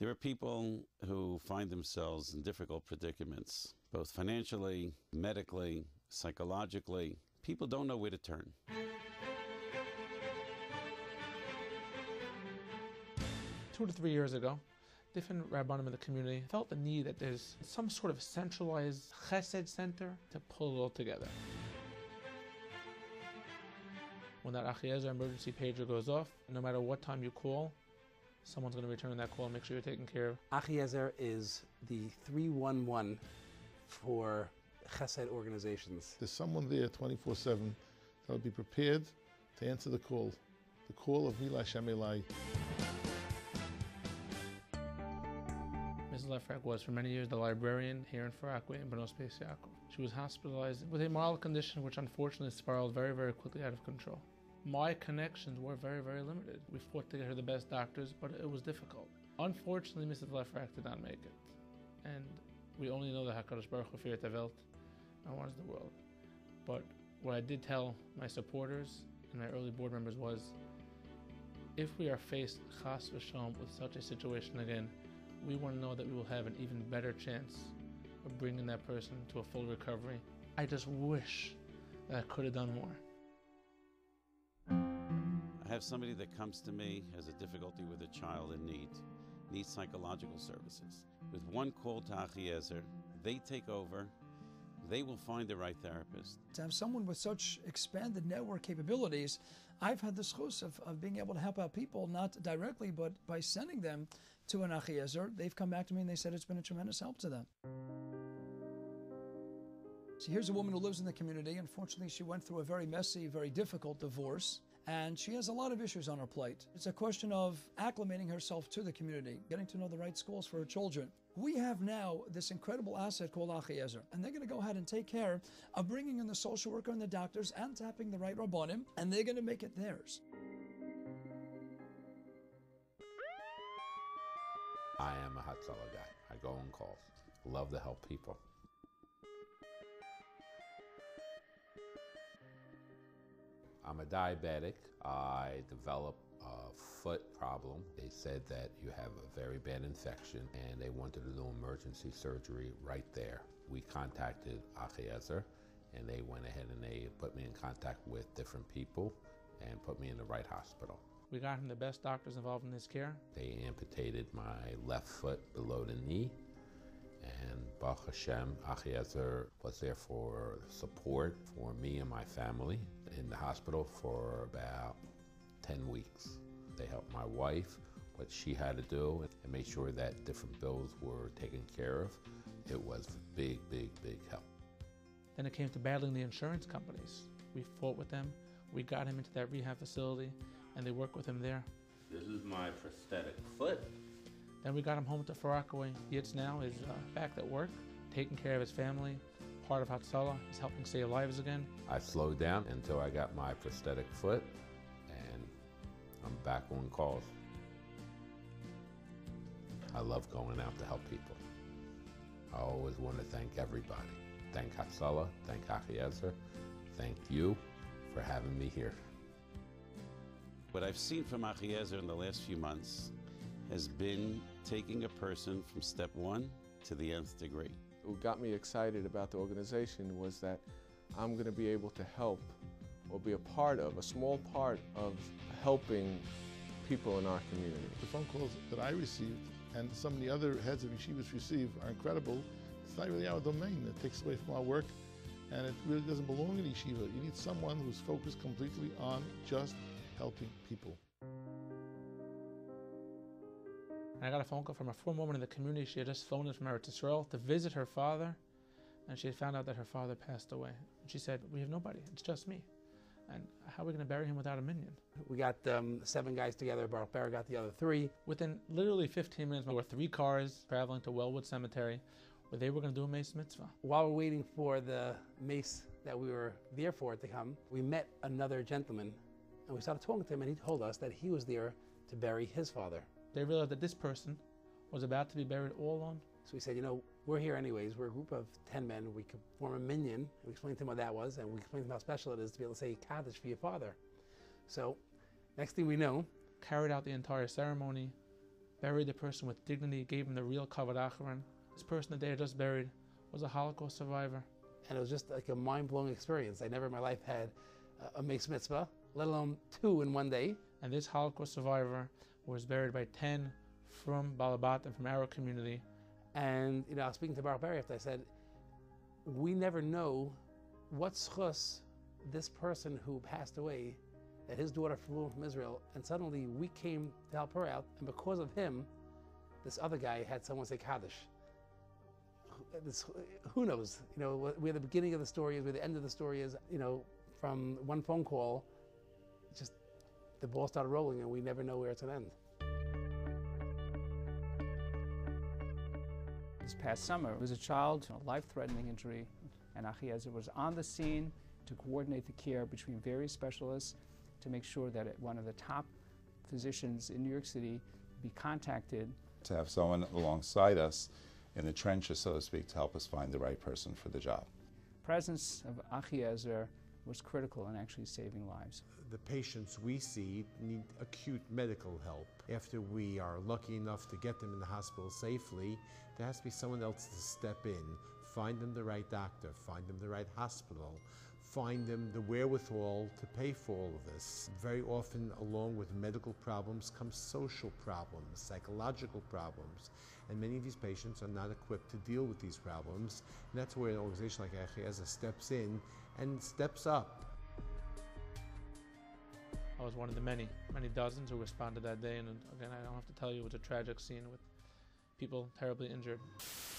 There are people who find themselves in difficult predicaments, both financially, medically, psychologically. People don't know where to turn. 2 to 3 years ago, different rabbanim in the community felt the need that there's some sort of centralized chesed center to pull it all together. When that Achiezer emergency pager goes off, no matter what time you call, someone's going to return that call and make sure you're taken care of. Achiezer is the 311 for chesed organizations. There's someone there 24/7 that will be prepared to answer the call of Mila Shem Elai. Mrs. Lefrak was for many years the librarian here in Far Rockaway in Bnos Beis Yaakov. She was hospitalized with a mild condition which unfortunately spiraled very, very quickly out of control. My connections were very, very limited. We fought to get her the best doctors, but it was difficult. Unfortunately, Mrs. Lefrak did not make it. And we only know that HaKadosh Baruch Hu feared the Welt and wants the world. But what I did tell my supporters and my early board members was, if we are faced chas v'shalom with such a situation again, we want to know that we will have an even better chance of bringing that person to a full recovery. I just wish that I could have done more. I have somebody that comes to me, has a difficulty with a child in need, needs psychological services. With one call to Achiezer, they take over, they will find the right therapist. To have someone with such expanded network capabilities, I've had the schus of being able to help out people, not directly, but by sending them to an Achiezer. They've come back to me and they said it's been a tremendous help to them. So here's a woman who lives in the community. Unfortunately, she went through a very messy, very difficult divorce, and she has a lot of issues on her plate. It's a question of acclimating herself to the community, getting to know the right schools for her children. We have now this incredible asset called Achiezer, and they're going to go ahead and take care of bringing in the social worker and the doctors and tapping the right rabbanim, and they're going to make it theirs. I am a Hatzalah guy. I go on calls. Love to help people. I'm a diabetic. I developed a foot problem. They said that you have a very bad infection and they wanted to do emergency surgery right there. We contacted Achiezer and they went ahead and they put me in contact with different people and put me in the right hospital. We got him the best doctors involved in his care. They amputated my left foot below the knee, and Baruch Hashem, Achiezer was there for support for me and my family in the hospital for about 10 weeks. They helped my wife, what she had to do, and made sure that different bills were taken care of. It was big, big, big help. Then it came to battling the insurance companies. We fought with them. We got him into that rehab facility, and they worked with him there. This is my prosthetic foot. Then we got him home to Far Rockaway. Yitz now is back at work, taking care of his family, part of Hatzalah. He's helping save lives again. I slowed down until I got my prosthetic foot, and I'm back on calls. I love going out to help people. I always want to thank everybody. Thank Hatzalah, thank Achiezer, thank you for having me here. What I've seen from Achiezer in the last few months has been taking a person from step one to the nth degree. What got me excited about the organization was that I'm going to be able to help or be a part of, a small part of helping people in our community. The phone calls that I received and some of the other heads of yeshivas receive are incredible. It's not really our domain. It takes away from our work and it really doesn't belong in yeshiva. You need someone who's focused completely on just helping people. And I got a phone call from a poor woman in the community. She had just flown in from Eretz Yisrael to visit her father, and she had found out that her father passed away. And she said, "We have nobody, it's just me. And how are we going to bury him without a minion?" We got 7 guys together, Baruch Ber got the other 3. Within literally 15 minutes, there were 3 cars traveling to Wellwood Cemetery, where they were going to do a mace mitzvah. While we're waiting for the mace that we were there for to come, we met another gentleman, and we started talking to him, and he told us that he was there to bury his father. They realized that this person was about to be buried all alone. So we said, you know, we're here anyways. We're a group of 10 men. We could form a minyan. We explained to him what that was, and we explained to him how special it is to be able to say Kaddish for your father. So next thing we know, carried out the entire ceremony, buried the person with dignity, gave him the real kavod acharon. This person that they had just buried was a Holocaust survivor. And it was just like a mind-blowing experience. I never in my life had a meis mitzvah, let alone 2 in one day. And this Holocaust survivor was buried by 10 from Balabat and from our community. And I was speaking to Baruch Berry after I said, we never know what schus this person who passed away, that his daughter flew from Israel, and suddenly we came to help her out, and because of him, this other guy had someone say Kaddish. Who knows? Where the beginning of the story is, where the end of the story is, from one phone call, just the ball started rolling and we never know where it's going to end. This past summer, there was a child, a life-threatening injury, and Achiezer was on the scene to coordinate the care between various specialists to make sure that one of the top physicians in New York City be contacted. To have someone alongside us in the trenches, so to speak, to help us find the right person for the job. Presence of Achiezer was critical in actually saving lives. The patients we see need acute medical help. After we are lucky enough to get them in the hospital safely, there has to be someone else to step in, find them the right doctor, find them the right hospital, find them the wherewithal to pay for all of this. Very often, along with medical problems, come social problems, psychological problems, and many of these patients are not equipped to deal with these problems. And that's where an organization like Achiezer steps in and steps up. I was one of the many dozens who responded that day, and again, I don't have to tell you, it was a tragic scene with people terribly injured.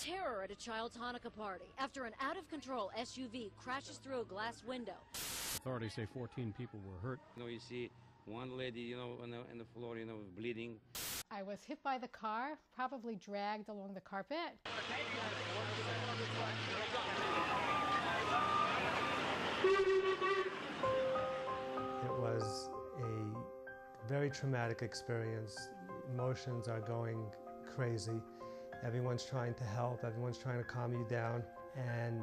Terror at a child's Hanukkah party after an out-of-control SUV crashes through a glass window. Authorities say 14 people were hurt. You see one lady, on the floor, bleeding. I was hit by the car, probably dragged along the carpet. It was a very traumatic experience. Emotions are going crazy. Everyone's trying to help, everyone's trying to calm you down. And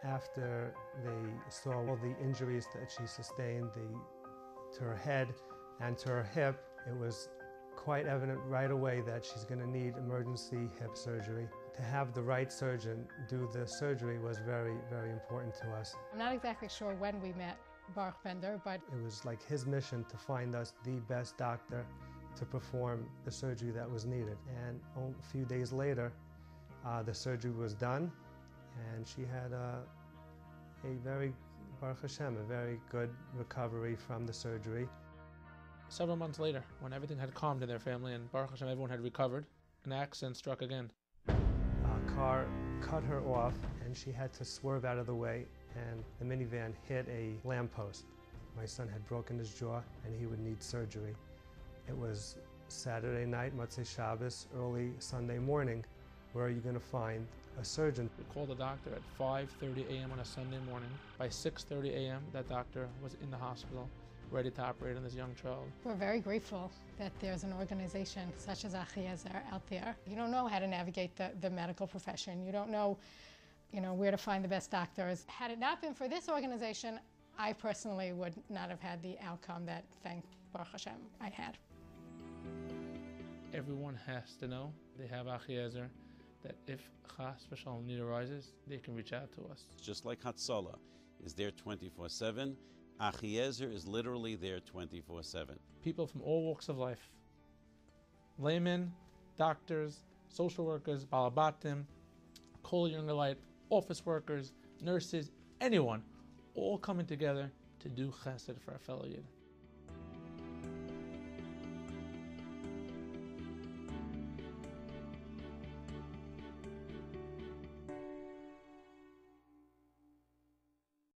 after they saw all the injuries that she sustained to her head and to her hip, it was quite evident right away that she's going to need emergency hip surgery. To have the right surgeon do the surgery was very, very important to us. I'm not exactly sure when we met Baruch Bender, but it was like his mission to find us the best doctor to perform the surgery that was needed. And a few days later, the surgery was done, and she had a very, Baruch Hashem, a very good recovery from the surgery. Several months later, when everything had calmed in their family and Baruch Hashem, everyone had recovered, an accident struck again. A car cut her off, and she had to swerve out of the way, and the minivan hit a lamppost. My son had broken his jaw, and he would need surgery. It was Saturday night, Motzei Shabbos, early Sunday morning. Where are you going to find a surgeon? We called the doctor at 5:30 a.m. on a Sunday morning. By 6:30 a.m., that doctor was in the hospital, ready to operate on this young child. We're very grateful that there's an organization such as Achiezer out there. You don't know how to navigate the medical profession. You don't know, where to find the best doctors. Had it not been for this organization, I personally would not have had the outcome that, thank Baruch Hashem, I had. Everyone has to know they have Achiezer, that if chas v'shalom need arises, they can reach out to us. Just like Hatzalah is there 24/7, Achiezer is literally there 24/7. People from all walks of life, laymen, doctors, social workers, balabatim, kol yungalite, office workers, nurses, anyone, all coming together to do chesed for our fellow Yid.